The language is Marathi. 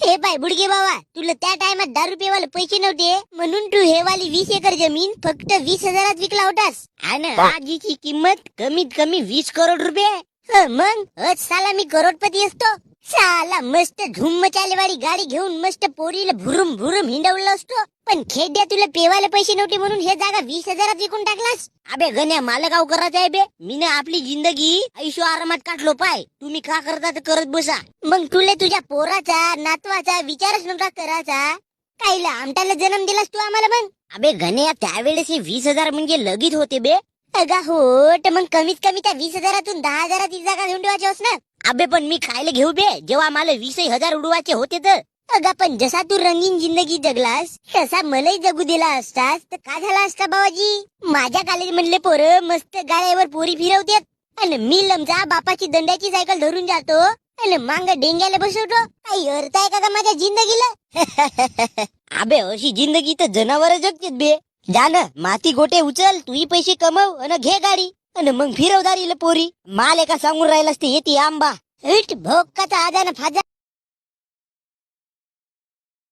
हे बाय बुडगे बाबा, तुला त्या टायमात दारू पेवायला पैसे नव्हते म्हणून तू हे वाली 20 एकर जमीन फक्त 20,000 विकला होतास. आणि आजीची किंमत कमीत कमी 20 करोड रुपये. मग साला मी करोडपती असतो. साला मस्त धूम मचालेवाली गाडी घेऊन मस्त पोरीला भुरुम भुरुम हिंडवलं असतो. पण खेड्या तुला पेवायला पैसे नव्हते म्हणून हे जागा 20,000 विकून टाकलास. अबे गण्या, मला गाव करायचं आहे बे. मी ना आपली जिंदगी ऐशो आरामात काढलो पाय. तुम्ही का करता तर करत बसा. मग तुला तुझ्या पोराचा नातवाचा विचारच नव्हता करायचा. कायला आमटाला जन्म दिलास तू आम्हाला. मग अबे गण्या, त्यावेळेस 20,000 म्हणजे लगीत होते बे. अगा हो, तर मग कमीत कमी त्या 20,000तून 10,000 ती जागा घेऊन ठेवायची होस ना. अबे पण मी खायला घेऊ बे, जेव्हा मला 20,000 उडवायचे होते तर. अगा पण जसा तू रंगीन जिंदगी जगलास तसा मलाही जगू दिला असतास तर काय झाला असता बाबाजी. माझ्या कॉलेज मधले पोरं मस्त गाड्यावर पोरी फिरवतात आणि मी लमजा बापाची दंड्याची सायकल धरून जातो आणि मांग डेंग्याला बसवतो. काही अर्थ आहे का माझ्या जिंदगीला? अबे अशी जिंदगी तर जनावर जगतात बे. जा ना, माती गोटे उचल, तूही पैसे कमव आणि घे गाडी आणि मग फिरवदारीला पोरी. माल एका सांगून राहिलास ते येते आंबा. भोकाचा आजान फाजा.